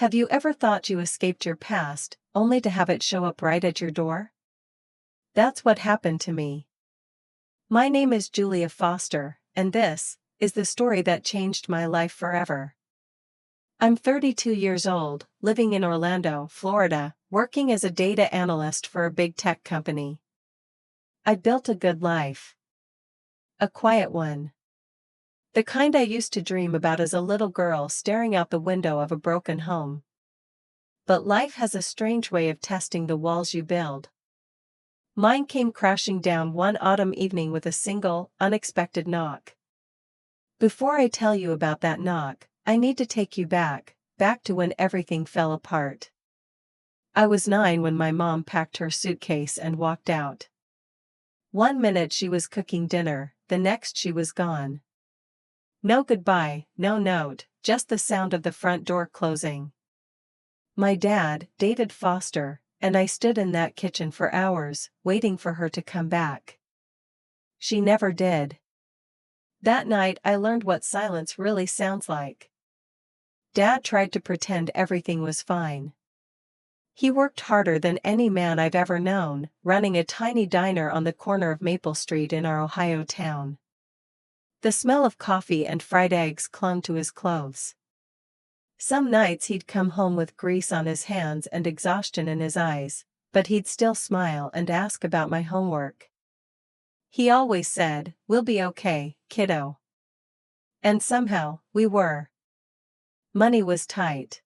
Have you ever thought you escaped your past, only to have it show up right at your door? That's what happened to me. My name is Julia Foster, and this is the story that changed my life forever. I'm 32 years old, living in Orlando, Florida, working as a data analyst for a big tech company. I built a good life. A quiet one. The kind I used to dream about as a little girl staring out the window of a broken home. But life has a strange way of testing the walls you build. Mine came crashing down one autumn evening with a single, unexpected knock. Before I tell you about that knock, I need to take you back to when everything fell apart. I was 9 when my mom packed her suitcase and walked out. One minute she was cooking dinner, the next she was gone. No goodbye, no note, just the sound of the front door closing. My dad, David Foster, and I stood in that kitchen for hours, waiting for her to come back. She never did. That night I learned what silence really sounds like. Dad tried to pretend everything was fine. He worked harder than any man I've ever known, running a tiny diner on the corner of Maple Street in our Ohio town. The smell of coffee and fried eggs clung to his clothes. Some nights he'd come home with grease on his hands and exhaustion in his eyes, but he'd still smile and ask about my homework. He always said, "We'll be okay, kiddo." And somehow, we were. Money was tight.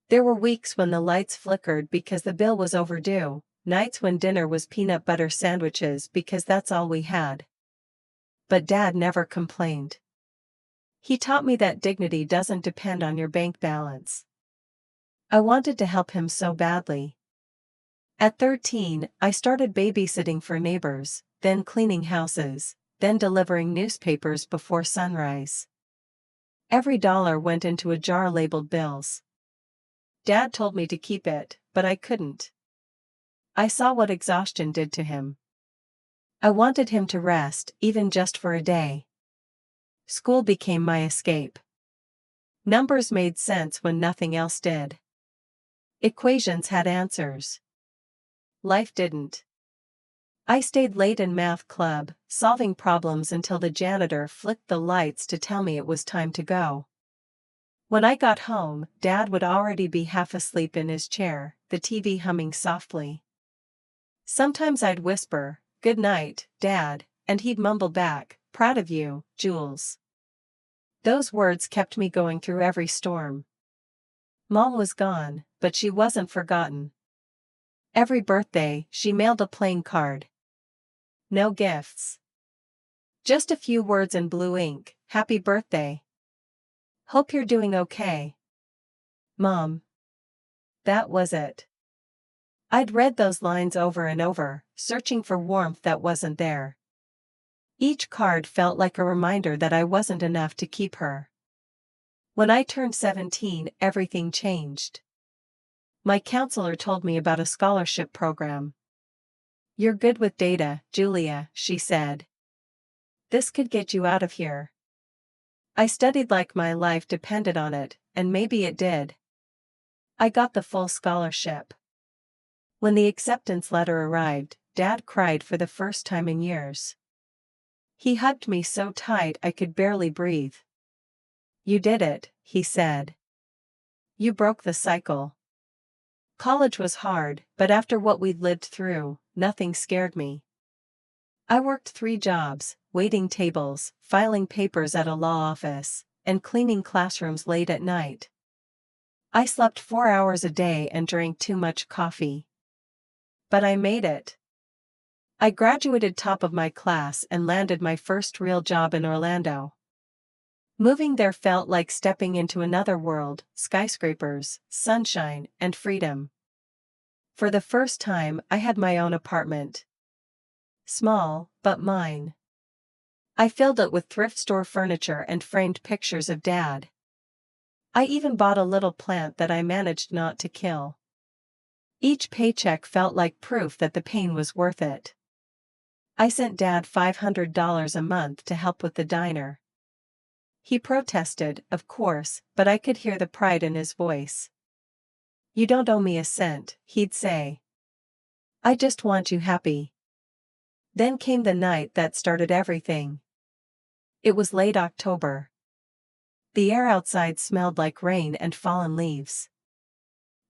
There were weeks when the lights flickered because the bill was overdue, nights when dinner was peanut butter sandwiches because that's all we had. But Dad never complained. He taught me that dignity doesn't depend on your bank balance. I wanted to help him so badly. At 13, I started babysitting for neighbors, then cleaning houses, then delivering newspapers before sunrise. Every dollar went into a jar labeled bills. Dad told me to keep it, but I couldn't. I saw what exhaustion did to him. I wanted him to rest, even just for a day. School became my escape. Numbers made sense when nothing else did. Equations had answers. Life didn't. I stayed late in math club, solving problems until the janitor flicked the lights to tell me it was time to go. When I got home, Dad would already be half asleep in his chair, the TV humming softly. Sometimes I'd whisper, "Good night, Dad," and he'd mumble back, "Proud of you, Jules." Those words kept me going through every storm. Mom was gone, but she wasn't forgotten. Every birthday, she mailed a plain card. No gifts. Just a few words in blue ink, "Happy birthday. Hope you're doing okay, Mom." That was it. I'd read those lines over and over, searching for warmth that wasn't there. Each card felt like a reminder that I wasn't enough to keep her. When I turned 17, everything changed. My counselor told me about a scholarship program. "You're good with data, Julia," she said. "This could get you out of here." I studied like my life depended on it, and maybe it did. I got the full scholarship. When the acceptance letter arrived, Dad cried for the first time in years. He hugged me so tight I could barely breathe. "You did it," he said. "You broke the cycle." College was hard, but after what we'd lived through, nothing scared me. I worked 3 jobs, waiting tables, filing papers at a law office, and cleaning classrooms late at night. I slept 4 hours a day and drank too much coffee. But I made it. I graduated top of my class and landed my first real job in Orlando. Moving there felt like stepping into another world, skyscrapers, sunshine, and freedom. For the first time, I had my own apartment. Small, but mine. I filled it with thrift store furniture and framed pictures of Dad. I even bought a little plant that I managed not to kill. Each paycheck felt like proof that the pain was worth it. I sent Dad $500 a month to help with the diner. He protested, of course, but I could hear the pride in his voice. You don't owe me a cent, he'd say. I just want you happy. Then came the night that started everything. It was late October. The air outside smelled like rain and fallen leaves.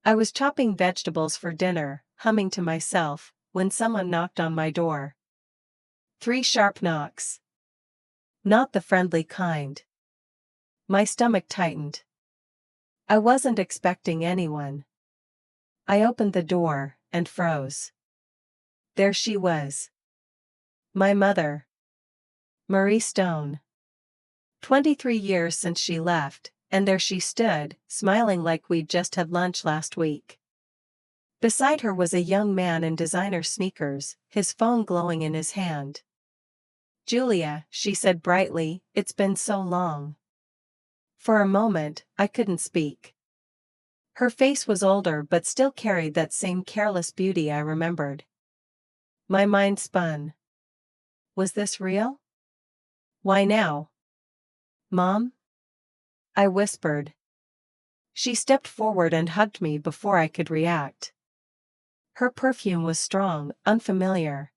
I was chopping vegetables for dinner, humming to myself, when someone knocked on my door. 3 sharp knocks. Not the friendly kind. My stomach tightened. I wasn't expecting anyone. I opened the door, and froze. There she was. My mother. Marie Stone. 23 years since she left, and there she stood, smiling like we'd just had lunch last week. Beside her was a young man in designer sneakers, his phone glowing in his hand. Julia, she said brightly, it's been so long. For a moment, I couldn't speak. Her face was older but still carried that same careless beauty I remembered. My mind spun. Was this real? Why now? Mom? I whispered. She stepped forward and hugged me before I could react. Her perfume was strong, unfamiliar.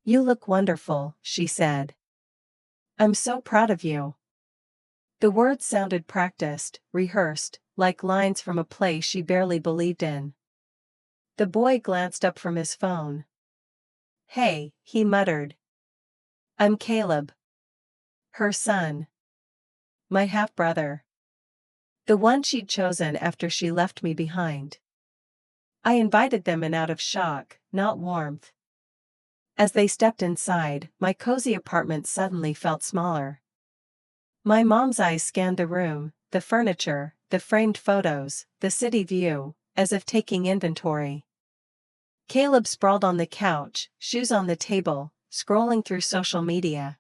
You look wonderful, she said. I'm so proud of you. The words sounded practiced, rehearsed, like lines from a play she barely believed in. The boy glanced up from his phone. Hey, he muttered. I'm Caleb. Her son. My half-brother. The one she'd chosen after she left me behind. I invited them in out of shock, not warmth. As they stepped inside, my cozy apartment suddenly felt smaller. My mom's eyes scanned the room, the furniture, the framed photos, the city view, as if taking inventory. Caleb sprawled on the couch, shoes on the table, scrolling through social media.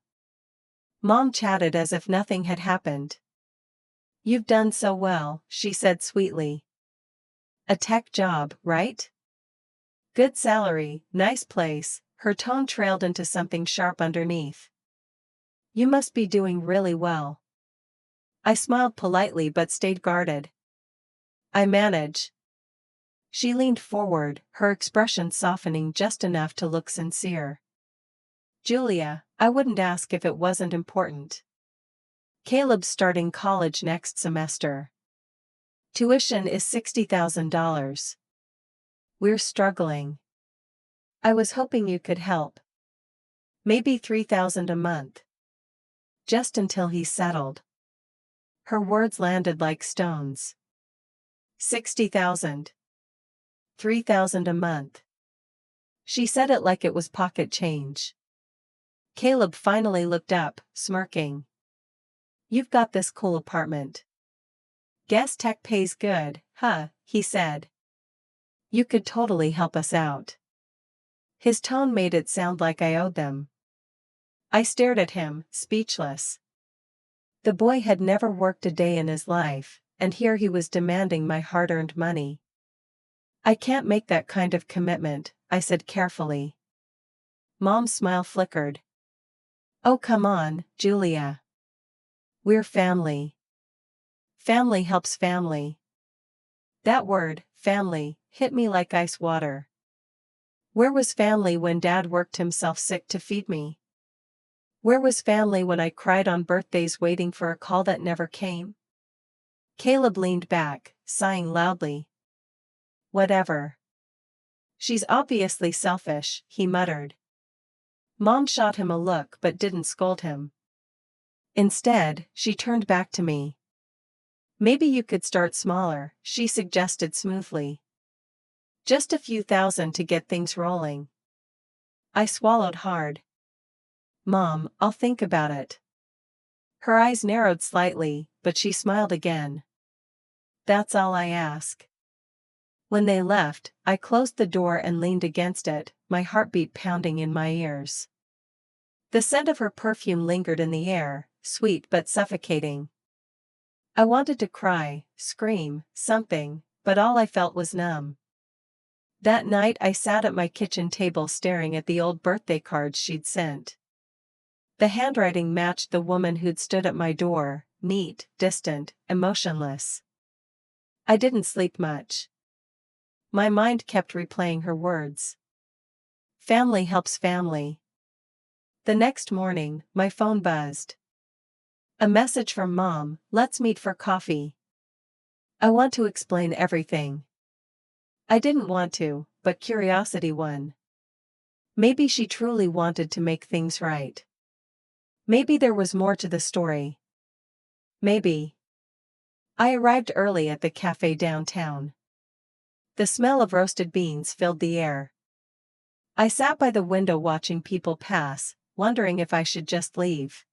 Mom chatted as if nothing had happened. You've done so well, she said sweetly. A tech job, right? Good salary, nice place, her tone trailed into something sharp underneath. You must be doing really well. I smiled politely but stayed guarded. I manage. She leaned forward, her expression softening just enough to look sincere. Julia, I wouldn't ask if it wasn't important. Caleb's starting college next semester. Tuition is $60,000. We're struggling. I was hoping you could help. Maybe $3,000 a month. Just until he's settled. Her words landed like stones. 60,000. 3,000 a month. She said it like it was pocket change. Caleb finally looked up, smirking. You've got this cool apartment. Guess tech pays good, huh, he said. You could totally help us out. His tone made it sound like I owed them. I stared at him, speechless. The boy had never worked a day in his life, and here he was demanding my hard-earned money. I can't make that kind of commitment, I said carefully. Mom's smile flickered. Oh come on, Julia. We're family. Family helps family. That word, family, hit me like ice water. Where was family when Dad worked himself sick to feed me? Where was family when I cried on birthdays waiting for a call that never came? Caleb leaned back, sighing loudly. Whatever. She's obviously selfish, he muttered. Mom shot him a look but didn't scold him. Instead, she turned back to me. Maybe you could start smaller, she suggested smoothly. Just a few thousand to get things rolling. I swallowed hard. Mom, I'll think about it. Her eyes narrowed slightly, but she smiled again. That's all I ask. When they left, I closed the door and leaned against it, my heartbeat pounding in my ears. The scent of her perfume lingered in the air, sweet but suffocating. I wanted to cry, scream, something, but all I felt was numb. That night I sat at my kitchen table staring at the old birthday cards she'd sent. The handwriting matched the woman who'd stood at my door, neat, distant, emotionless. I didn't sleep much. My mind kept replaying her words. Family helps family. The next morning, my phone buzzed. A message from Mom, let's meet for coffee. I want to explain everything. I didn't want to, but curiosity won. Maybe she truly wanted to make things right. Maybe there was more to the story. Maybe. I arrived early at the cafe downtown. The smell of roasted beans filled the air. I sat by the window watching people pass, wondering if I should just leave.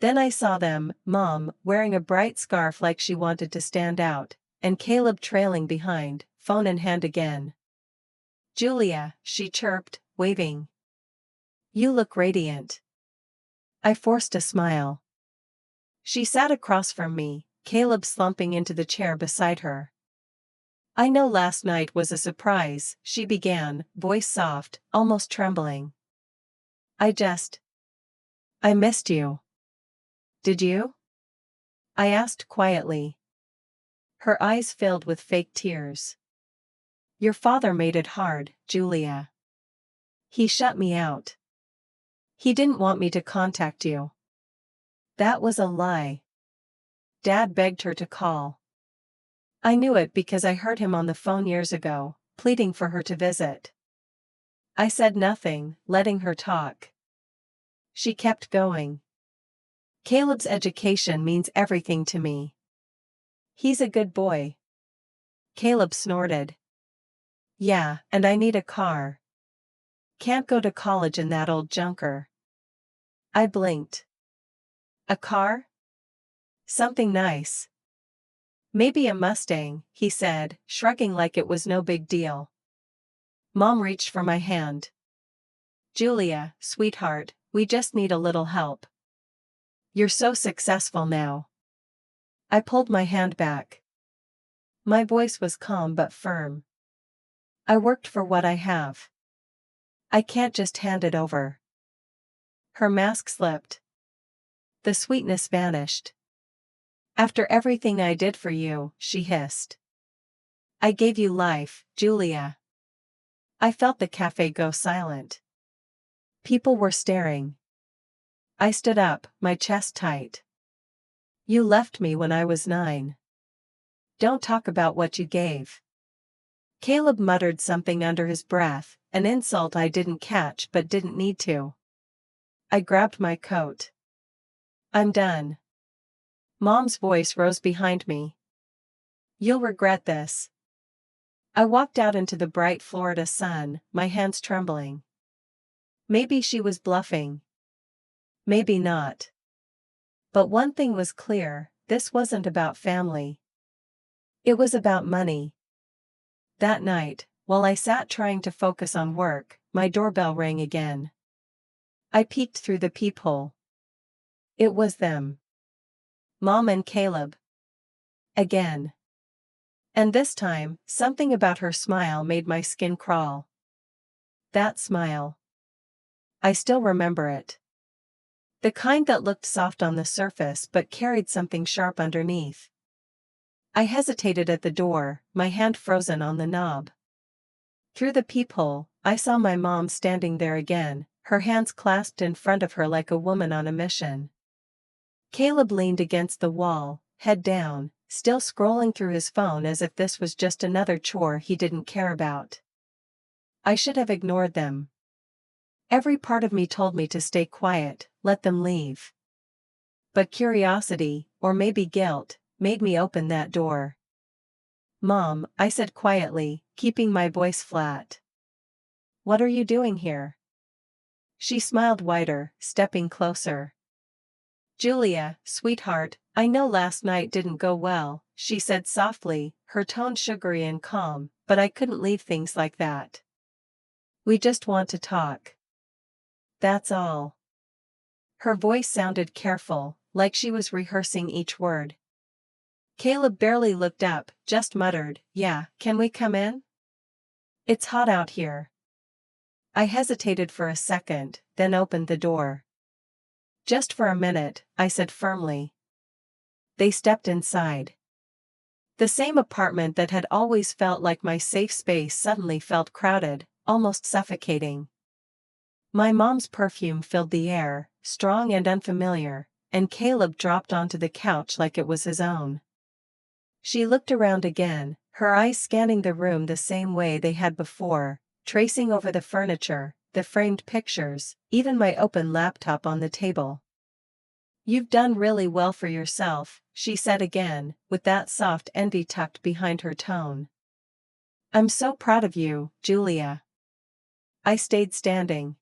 Then I saw them, Mom, wearing a bright scarf like she wanted to stand out, and Caleb trailing behind, phone in hand again. Julia, she chirped, waving. You look radiant. I forced a smile. She sat across from me, Caleb slumping into the chair beside her. I know last night was a surprise, she began, voice soft, almost trembling. I missed you. Did you? I asked quietly. Her eyes filled with fake tears. Your father made it hard, Julia. He shut me out. He didn't want me to contact you. That was a lie. Dad begged her to call. I knew it because I heard him on the phone years ago, pleading for her to visit. I said nothing, letting her talk. She kept going. Caleb's education means everything to me. He's a good boy. Caleb snorted. Yeah, and I need a car. Can't go to college in that old junker. I blinked. A car? Something nice. Maybe a Mustang, he said, shrugging like it was no big deal. Mom reached for my hand. Julia, sweetheart, we just need a little help. You're so successful now. I pulled my hand back. My voice was calm but firm. I worked for what I have. I can't just hand it over. Her mask slipped. The sweetness vanished. After everything I did for you, she hissed. I gave you life, Julia. I felt the cafe go silent. People were staring. I stood up, my chest tight. You left me when I was 9. Don't talk about what you gave. Caleb muttered something under his breath, an insult I didn't catch but didn't need to. I grabbed my coat. I'm done. Mom's voice rose behind me. You'll regret this. I walked out into the bright Florida sun, my hands trembling. Maybe she was bluffing. Maybe not. But one thing was clear, this wasn't about family. It was about money. That night, while I sat trying to focus on work, my doorbell rang again. I peeked through the peephole. It was them. Mom and Caleb. Again. And this time, something about her smile made my skin crawl. That smile. I still remember it. The kind that looked soft on the surface but carried something sharp underneath. I hesitated at the door, my hand frozen on the knob. Through the peephole, I saw my mom standing there again, her hands clasped in front of her like a woman on a mission. Caleb leaned against the wall, head down, still scrolling through his phone as if this was just another chore he didn't care about. I should have ignored them. Every part of me told me to stay quiet, let them leave. But curiosity, or maybe guilt, made me open that door. Mom, I said quietly, keeping my voice flat. What are you doing here? She smiled wider, stepping closer. Julia, sweetheart, I know last night didn't go well, she said softly, her tone sugary and calm, but I couldn't leave things like that. We just want to talk. That's all. Her voice sounded careful, like she was rehearsing each word. Caleb barely looked up, just muttered, yeah, can we come in? It's hot out here. I hesitated for a second, then opened the door. Just for a minute, I said firmly. They stepped inside. The same apartment that had always felt like my safe space suddenly felt crowded, almost suffocating. My mom's perfume filled the air, strong and unfamiliar, and Caleb dropped onto the couch like it was his own. She looked around again, her eyes scanning the room the same way they had before, tracing over the furniture, the framed pictures, even my open laptop on the table. "You've done really well for yourself," she said again, with that soft envy tucked behind her tone. "I'm so proud of you, Julia." I stayed standing.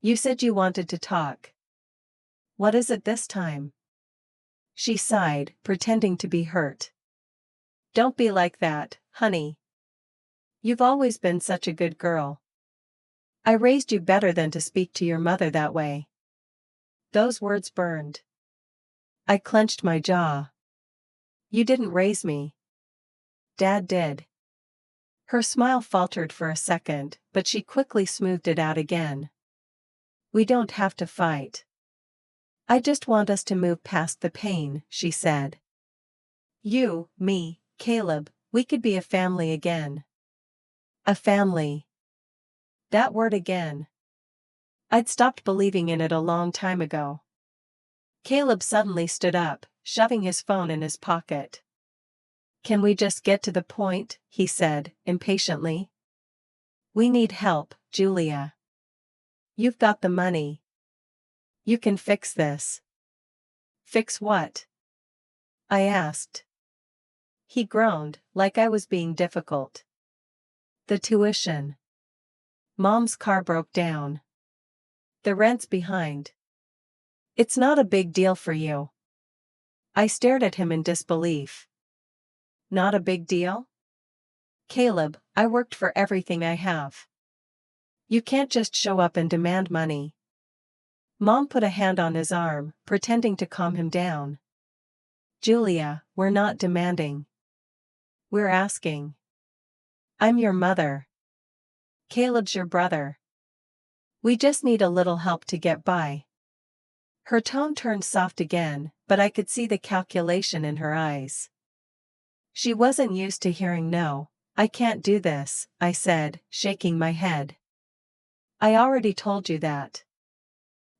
"You said you wanted to talk. What is it this time?" She sighed, pretending to be hurt. "Don't be like that, honey. You've always been such a good girl. I raised you better than to speak to your mother that way." Those words burned. I clenched my jaw. "You didn't raise me. Dad did." Her smile faltered for a second, but she quickly smoothed it out again. "We don't have to fight. I just want us to move past the pain," she said. "You, me, Caleb, we could be a family again." A family. That word again. I'd stopped believing in it a long time ago. Caleb suddenly stood up, shoving his phone in his pocket. "Can we just get to the point?" he said, impatiently. "We need help, Julia. You've got the money. You can fix this." "Fix what?" I asked. He groaned, like I was being difficult. "The tuition. Mom's car broke down. The rent's behind. It's not a big deal for you." I stared at him in disbelief. "Not a big deal?" "Caleb, I worked for everything I have. You can't just show up and demand money." Mom put a hand on his arm, pretending to calm him down. "Julia, we're not demanding. We're asking. I'm your mother. Caleb's your brother. We just need a little help to get by." Her tone turned soft again, but I could see the calculation in her eyes. She wasn't used to hearing no. "I can't do this," I said, shaking my head. "I already told you that."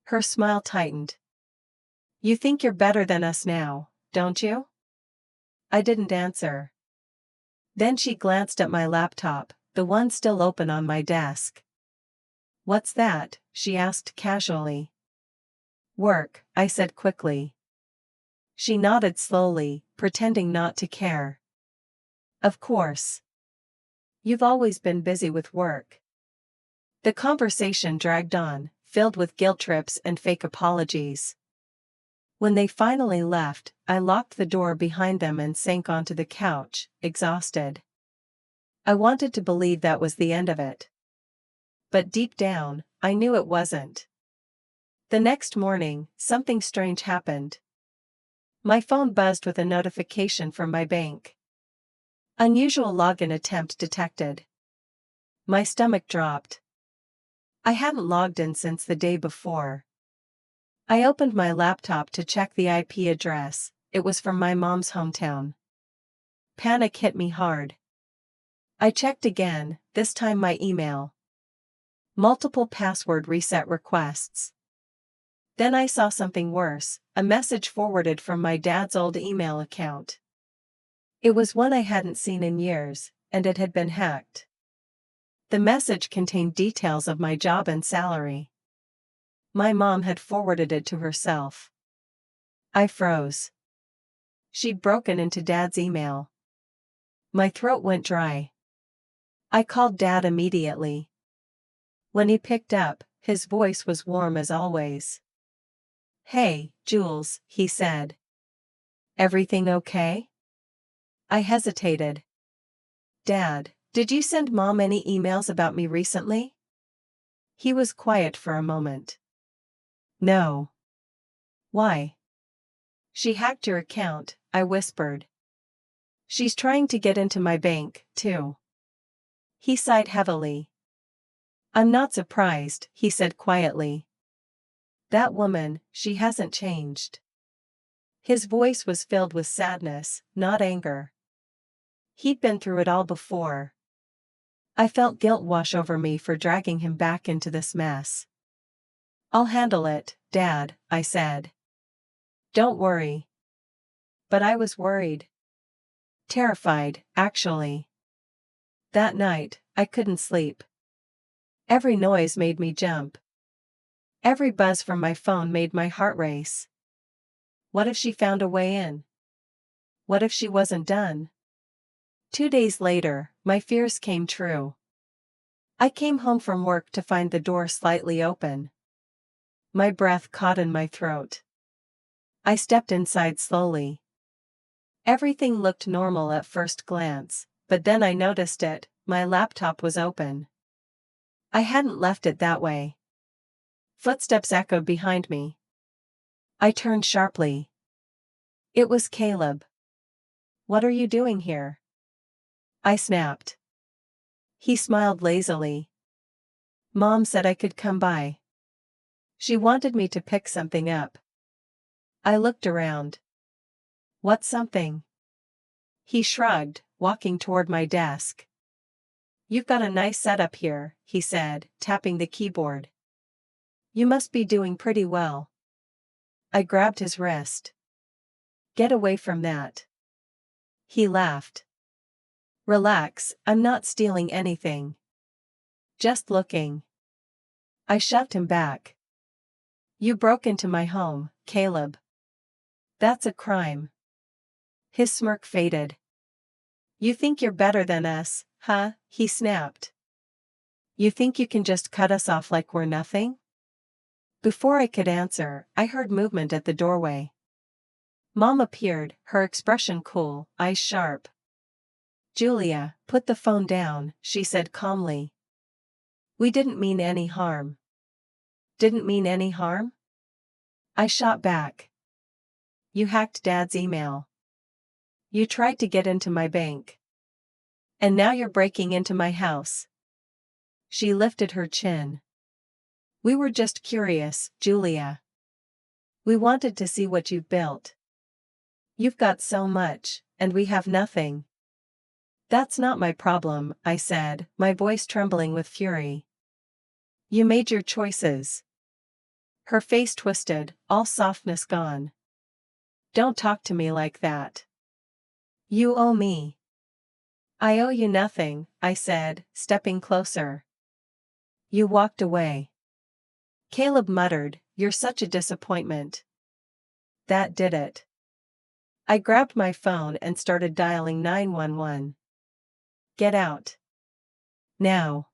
Her smile tightened. "You think you're better than us now, don't you?" I didn't answer. Then she glanced at my laptop, the one still open on my desk. "What's that?" she asked casually. "Work," I said quickly. She nodded slowly, pretending not to care. "Of course. You've always been busy with work." The conversation dragged on, filled with guilt trips and fake apologies. When they finally left, I locked the door behind them and sank onto the couch, exhausted. I wanted to believe that was the end of it. But deep down, I knew it wasn't. The next morning, something strange happened. My phone buzzed with a notification from my bank. "Unusual login attempt detected." My stomach dropped. I hadn't logged in since the day before. I opened my laptop to check the IP address. It was from my mom's hometown. Panic hit me hard. I checked again, this time my email. Multiple password reset requests. Then I saw something worse, a message forwarded from my dad's old email account. It was one I hadn't seen in years, and it had been hacked. The message contained details of my job and salary. My mom had forwarded it to herself. I froze. She'd broken into Dad's email. My throat went dry. I called Dad immediately. When he picked up, his voice was warm as always. "Hey, Jules," he said. "Everything okay?" I hesitated. "Dad, did you send Mom any emails about me recently?" He was quiet for a moment. "No." "Why?" "She hacked your account," I whispered. "She's trying to get into my bank, too." He sighed heavily. "I'm not surprised," he said quietly. "That woman, she hasn't changed." His voice was filled with sadness, not anger. He'd been through it all before. I felt guilt wash over me for dragging him back into this mess. "I'll handle it, Dad," I said. "Don't worry." But I was worried. Terrified, actually. That night, I couldn't sleep. Every noise made me jump. Every buzz from my phone made my heart race. What if she found a way in? What if she wasn't done? 2 days later, my fears came true. I came home from work to find the door slightly open. My breath caught in my throat. I stepped inside slowly. Everything looked normal at first glance, but then I noticed it: my laptop was open. I hadn't left it that way. Footsteps echoed behind me. I turned sharply. It was Caleb. "What are you doing here?" I snapped. He smiled lazily. "Mom said I could come by. She wanted me to pick something up." I looked around. "What's something?" He shrugged, walking toward my desk. "You've got a nice setup here," he said, tapping the keyboard. "You must be doing pretty well." I grabbed his wrist. "Get away from that." He laughed. "Relax, I'm not stealing anything. Just looking." I shoved him back. "You broke into my home, Caleb. That's a crime." His smirk faded. "You think you're better than us, huh?" he snapped. "You think you can just cut us off like we're nothing?" Before I could answer, I heard movement at the doorway. Mom appeared, her expression cool, eyes sharp. "Julia, put the phone down," she said calmly. "We didn't mean any harm." "Didn't mean any harm?" I shot back. "You hacked Dad's email. You tried to get into my bank. And now you're breaking into my house." She lifted her chin. "We were just curious, Julia. We wanted to see what you've built. You've got so much, and we have nothing." "That's not my problem," I said, my voice trembling with fury. "You made your choices." Her face twisted, all softness gone. "Don't talk to me like that. You owe me." "I owe you nothing," I said, stepping closer. "You walked away." Caleb muttered, "You're such a disappointment." That did it. I grabbed my phone and started dialing 911. "Get out. Now."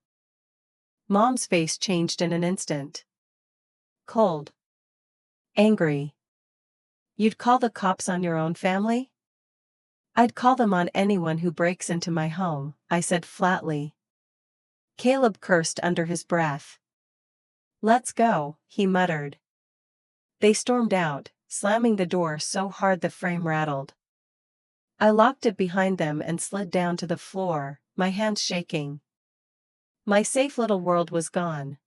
Mom's face changed in an instant. Cold. Angry. "You'd call the cops on your own family?" "I'd call them on anyone who breaks into my home," I said flatly. Caleb cursed under his breath. "Let's go," he muttered. They stormed out, slamming the door so hard the frame rattled. I locked it behind them and slid down to the floor, my hands shaking. My safe little world was gone.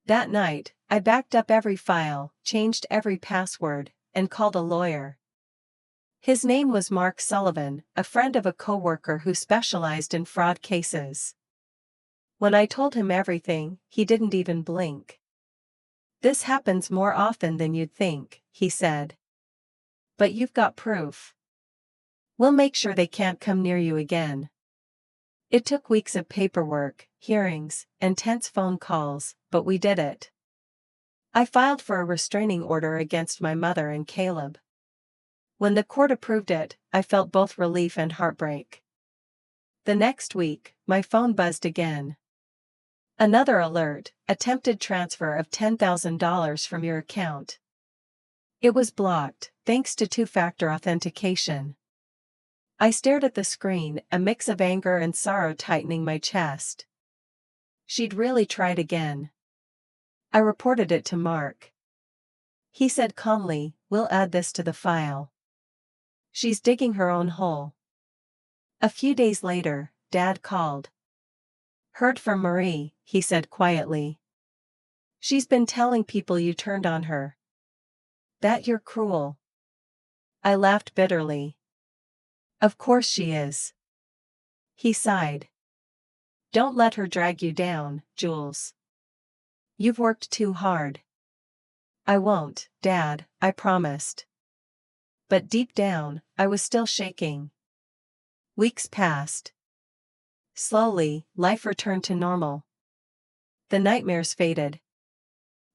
That night, I backed up every file, changed every password, and called a lawyer. His name was Mark Sullivan, a friend of a coworker who specialized in fraud cases. When I told him everything, he didn't even blink. "This happens more often than you'd think," he said. "But you've got proof. We'll make sure they can't come near you again." It took weeks of paperwork, hearings, and tense phone calls, but we did it. I filed for a restraining order against my mother and Caleb. When the court approved it, I felt both relief and heartbreak. The next week, my phone buzzed again. "Another alert: attempted transfer of $10,000 from your account." It was blocked, thanks to two-factor authentication. I stared at the screen, a mix of anger and sorrow tightening my chest. She'd really tried again. I reported it to Mark. He said calmly, "We'll add this to the file." She's digging her own hole. A few days later, Dad called. "Heard from Marie," he said quietly. "She's been telling people you turned on her. That you're cruel." I laughed bitterly. "Of course she is. He sighed. Don't let her drag you down, Jules. You've worked too hard. I won't, Dad, I promised. But deep down, I was still shaking. Weeks passed. Slowly, life returned to normal. The nightmares faded.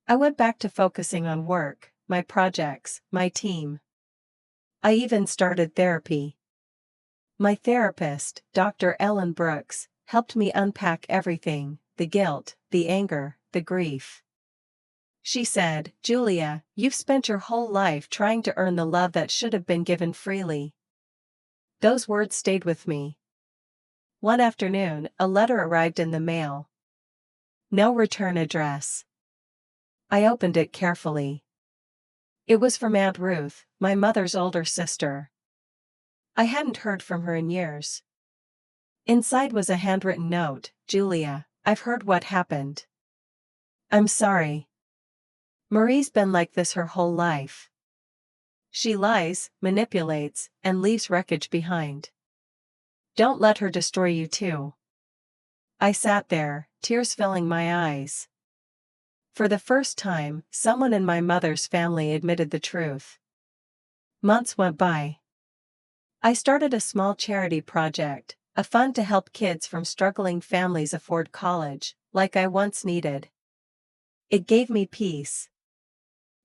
I went back to focusing on work, my projects, my team. I even started therapy. My therapist, Dr. Ellen Brooks, helped me unpack everything: the guilt, the anger, the grief. She said, Julia, you've spent your whole life trying to earn the love that should have been given freely. Those words stayed with me. One afternoon, a letter arrived in the mail. No return address. I opened it carefully. It was from Aunt Ruth, my mother's older sister. I hadn't heard from her in years. Inside was a handwritten note: Julia, I've heard what happened. I'm sorry. Marie's been like this her whole life. She lies, manipulates, and leaves wreckage behind. Don't let her destroy you too. I sat there, tears filling my eyes. For the first time, someone in my mother's family admitted the truth. Months went by. I started a small charity project, a fund to help kids from struggling families afford college, like I once needed. It gave me peace.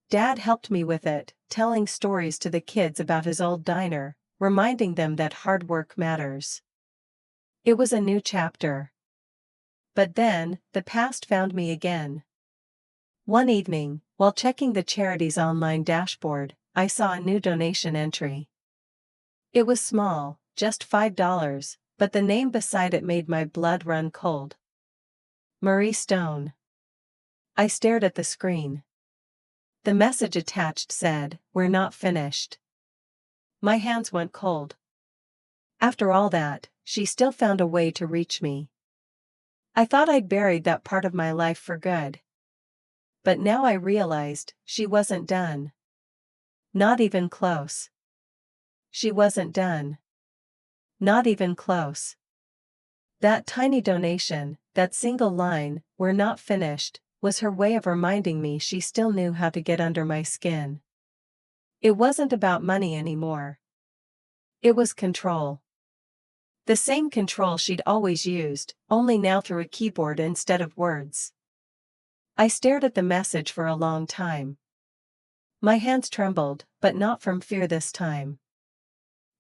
Dad helped me with it, telling stories to the kids about his old diner, reminding them that hard work matters. It was a new chapter. But then, the past found me again. One evening, while checking the charity's online dashboard, I saw a new donation entry. It was small, just $5, but the name beside it made my blood run cold. Marie Stone. I stared at the screen. The message attached said, "We're not finished." My hands went cold. After all that, she still found a way to reach me. I thought I'd buried that part of my life for good. But now I realized, she wasn't done. Not even close. She wasn't done. Not even close. That tiny donation, that single line, "We're not finished," was her way of reminding me she still knew how to get under my skin. It wasn't about money anymore. It was control. The same control she'd always used, only now through a keyboard instead of words. I stared at the message for a long time. My hands trembled, but not from fear this time.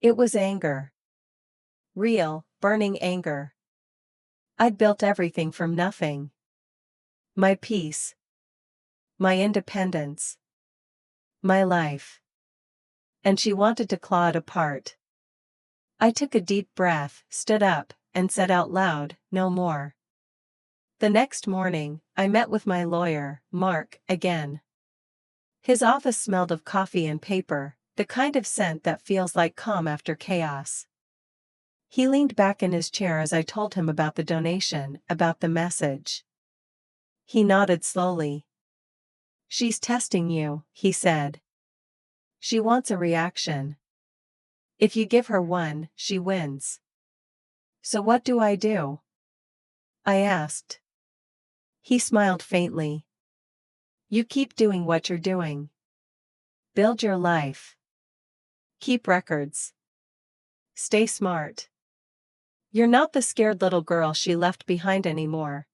It was anger. Real, burning anger. I'd built everything from nothing. My peace. My independence. My life. And she wanted to claw it apart. I took a deep breath, stood up, and said out loud, "No more." The next morning, I met with my lawyer, Mark, again. His office smelled of coffee and paper, the kind of scent that feels like calm after chaos. He leaned back in his chair as I told him about the donation, about the message. He nodded slowly. "She's testing you," he said. "She wants a reaction. If you give her one, she wins." "So what do I do?" I asked. He smiled faintly. "You keep doing what you're doing. Build your life. Keep records. Stay smart. You're not the scared little girl she left behind anymore."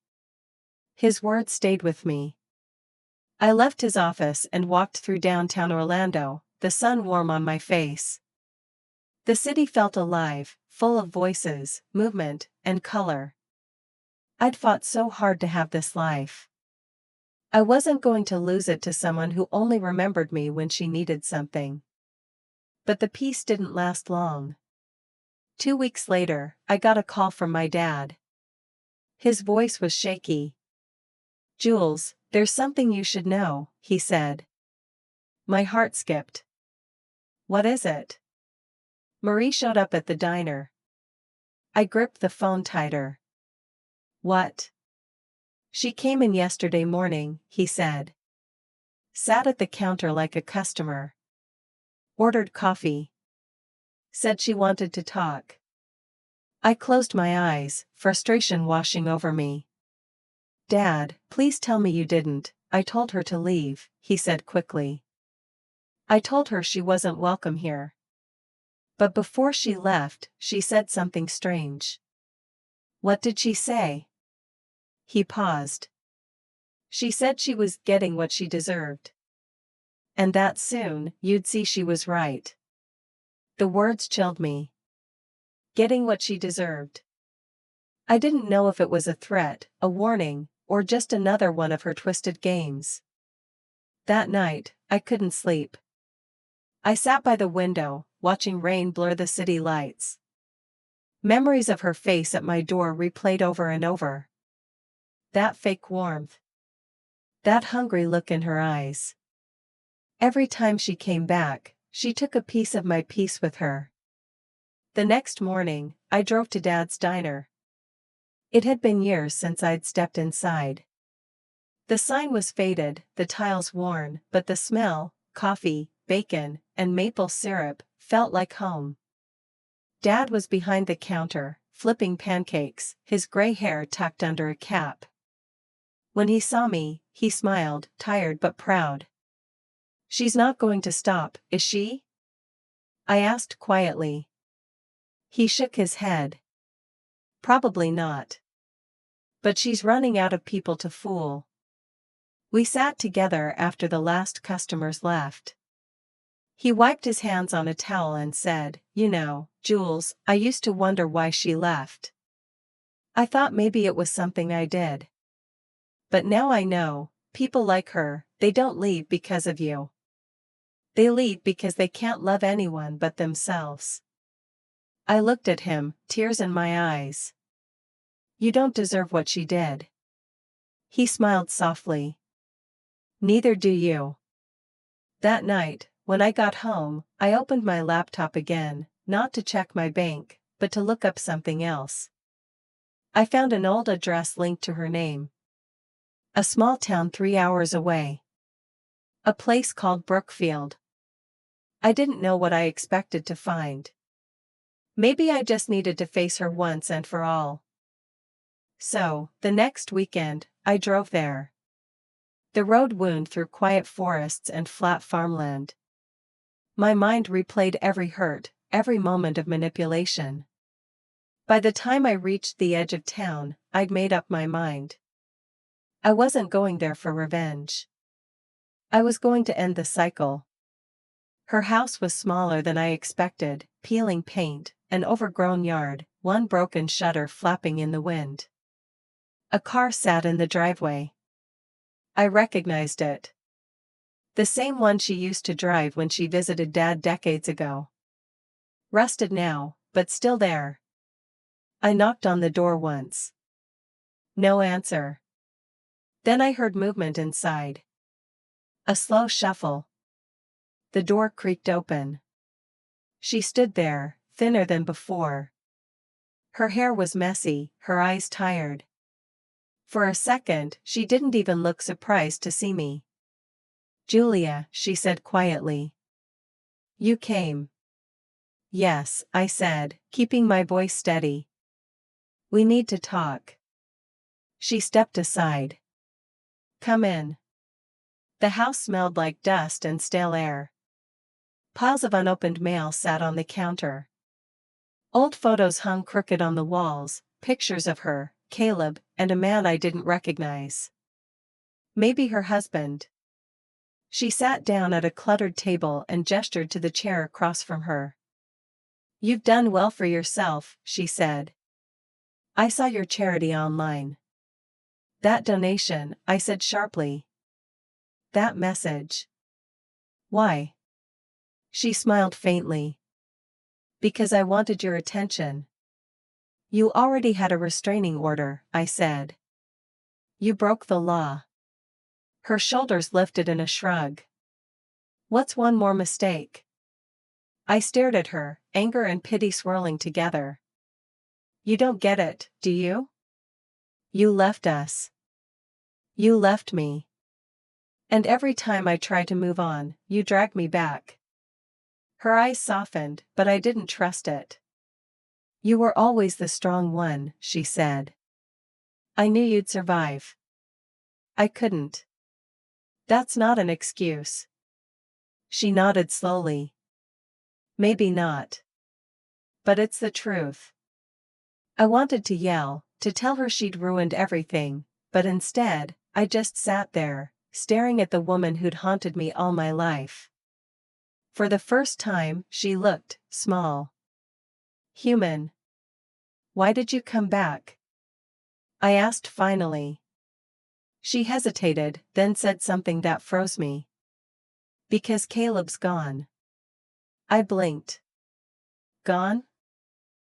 His words stayed with me. I left his office and walked through downtown Orlando, the sun warm on my face. The city felt alive, full of voices, movement, and color. I'd fought so hard to have this life. I wasn't going to lose it to someone who only remembered me when she needed something. But the peace didn't last long. 2 weeks later, I got a call from my dad. His voice was shaky. "Jules, there's something you should know," he said. My heart skipped. "What is it?" Marie showed up at the diner. I gripped the phone tighter. "What?" "She came in yesterday morning," he said. "Sat at the counter like a customer. Ordered coffee. Said she wanted to talk." I closed my eyes, frustration washing over me. Dad, please tell me you didn't. I told her to leave, he said quickly. I told her she wasn't welcome here. But before she left, she said something strange. What did she say? He paused. She said she was getting what she deserved. And that soon, you'd see she was right. The words chilled me. Getting what she deserved. I didn't know if it was a threat, a warning, or just another one of her twisted games. That night, I couldn't sleep. I sat by the window, watching rain blur the city lights. Memories of her face at my door replayed over and over. That fake warmth. That hungry look in her eyes. Every time she came back, she took a piece of my peace with her. The next morning, I drove to Dad's diner. It had been years since I'd stepped inside. The sign was faded, the tiles worn, but the smell, coffee, bacon, and maple syrup, felt like home. Dad was behind the counter, flipping pancakes, his gray hair tucked under a cap. When he saw me, he smiled, tired but proud. She's not going to stop, is she? I asked quietly. He shook his head. Probably not. But she's running out of people to fool. We sat together after the last customers left. He wiped his hands on a towel and said, "You know, Jules, I used to wonder why she left. I thought maybe it was something I did. But now I know, people like her, they don't leave because of you. They leave because they can't love anyone but themselves." I looked at him, tears in my eyes. "You don't deserve what she did." He smiled softly. "Neither do you." That night, when I got home, I opened my laptop again, not to check my bank, but to look up something else. I found an old address linked to her name. A small town 3 hours away. A place called Brookfield. I didn't know what I expected to find. Maybe I just needed to face her once and for all. So, the next weekend, I drove there. The road wound through quiet forests and flat farmland. My mind replayed every hurt, every moment of manipulation. By the time I reached the edge of town, I'd made up my mind. I wasn't going there for revenge. I was going to end the cycle. Her house was smaller than I expected, peeling paint, an overgrown yard, one broken shutter flapping in the wind. A car sat in the driveway. I recognized it. The same one she used to drive when she visited Dad decades ago. Rusted now, but still there. I knocked on the door once. No answer. Then I heard movement inside. A slow shuffle. The door creaked open. She stood there, thinner than before. Her hair was messy, her eyes tired. For a second, she didn't even look surprised to see me. "Julia," she said quietly. "You came." "Yes," I said, keeping my voice steady. "We need to talk." She stepped aside. "Come in." The house smelled like dust and stale air. Piles of unopened mail sat on the counter. Old photos hung crooked on the walls, pictures of her, Caleb, and a man I didn't recognize. Maybe her husband. She sat down at a cluttered table and gestured to the chair across from her. "You've done well for yourself," she said. "I saw your charity online." "That donation," I said sharply. "That message." "Why?" She smiled faintly. "Because I wanted your attention." "You already had a restraining order," I said. "You broke the law." Her shoulders lifted in a shrug. "What's one more mistake?" I stared at her, anger and pity swirling together. "You don't get it, do you? You left us. You left me. And every time I try to move on, you drag me back." Her eyes softened, but I didn't trust it. You were always the strong one, she said. I knew you'd survive. I couldn't. That's not an excuse. She nodded slowly. Maybe not. But it's the truth. I wanted to yell, to tell her she'd ruined everything, but instead, I just sat there, staring at the woman who'd haunted me all my life. For the first time, she looked small. Human. Why did you come back? I asked finally. She hesitated, then said something that froze me. Because Caleb's gone. I blinked. Gone?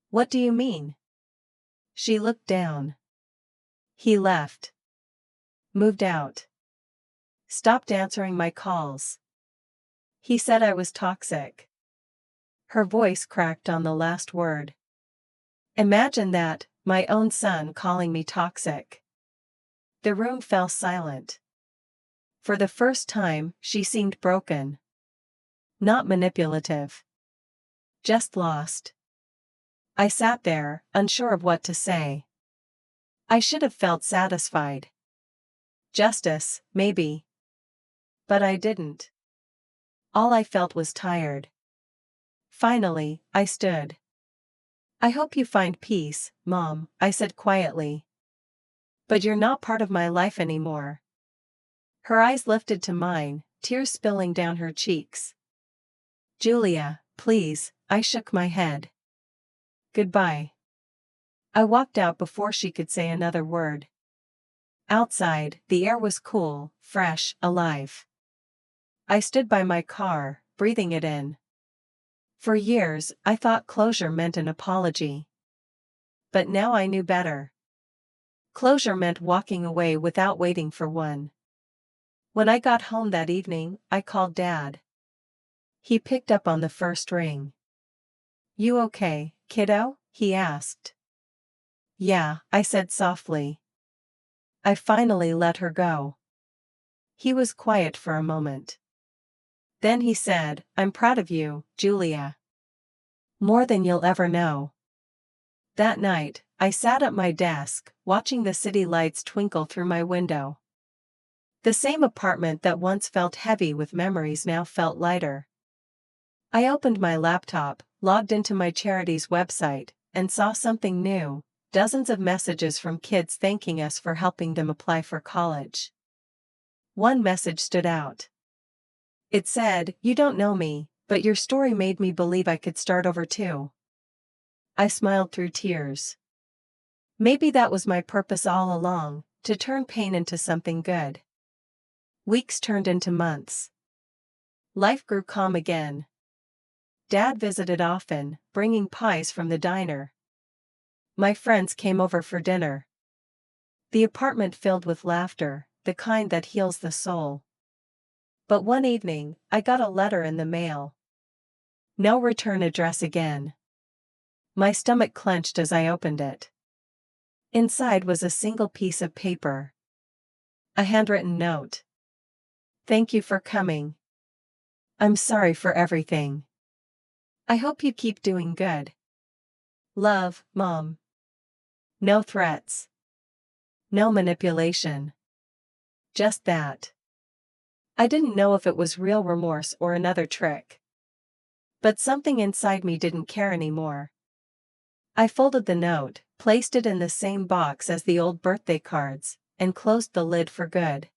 What do you mean? She looked down. He left. Moved out. Stopped answering my calls. He said I was toxic. Her voice cracked on the last word. Imagine that, my own son calling me toxic. The room fell silent. For the first time, she seemed broken. Not manipulative. Just lost. I sat there, unsure of what to say. I should have felt satisfied. Justice, maybe. But I didn't. All I felt was tired. Finally, I stood. I hope you find peace, Mom, I said quietly. But you're not part of my life anymore. Her eyes lifted to mine, tears spilling down her cheeks. Julia, please, I shook my head. Goodbye. I walked out before she could say another word. Outside, the air was cool, fresh, alive. I stood by my car, breathing it in. For years, I thought closure meant an apology. But now I knew better. Closure meant walking away without waiting for one. When I got home that evening, I called Dad. He picked up on the first ring. You okay, kiddo? He asked. Yeah, I said softly. I finally let her go. He was quiet for a moment. Then he said, I'm proud of you, Julia. More than you'll ever know. That night, I sat at my desk, watching the city lights twinkle through my window. The same apartment that once felt heavy with memories now felt lighter. I opened my laptop, logged into my charity's website, and saw something new. Dozens of messages from kids thanking us for helping them apply for college. One message stood out. It said, You don't know me, but your story made me believe I could start over too. I smiled through tears. Maybe that was my purpose all along, to turn pain into something good. Weeks turned into months. Life grew calm again. Dad visited often, bringing pies from the diner. My friends came over for dinner. The apartment filled with laughter, the kind that heals the soul. But one evening, I got a letter in the mail. No return address again. My stomach clenched as I opened it. Inside was a single piece of paper. A handwritten note. Thank you for coming. I'm sorry for everything. I hope you keep doing good. Love, Mom. No threats. No manipulation. Just that. I didn't know if it was real remorse or another trick. But something inside me didn't care anymore. I folded the note, placed it in the same box as the old birthday cards, and closed the lid for good.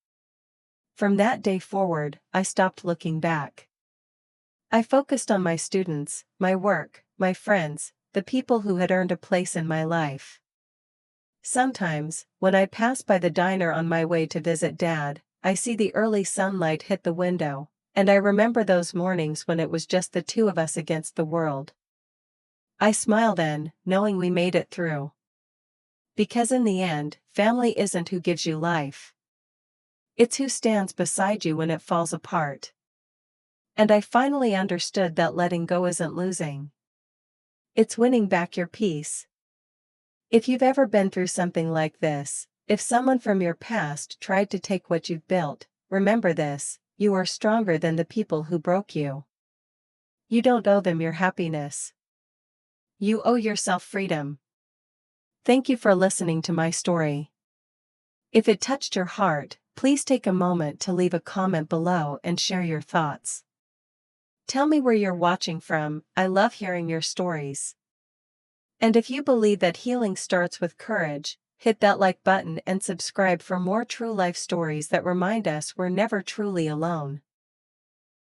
From that day forward, I stopped looking back. I focused on my students, my work, my friends, the people who had earned a place in my life. Sometimes, when I pass by the diner on my way to visit Dad, I see the early sunlight hit the window, and I remember those mornings when it was just the two of us against the world. I smile then, knowing we made it through. Because in the end, family isn't who gives you life. It's who stands beside you when it falls apart. And I finally understood that letting go isn't losing. It's winning back your peace. If you've ever been through something like this, if someone from your past tried to take what you've built, remember this: you are stronger than the people who broke you. You don't owe them your happiness. You owe yourself freedom. Thank you for listening to my story. If it touched your heart, please take a moment to leave a comment below and share your thoughts. Tell me where you're watching from. I love hearing your stories. And if you believe that healing starts with courage, hit that like button and subscribe for more true life stories that remind us we're never truly alone.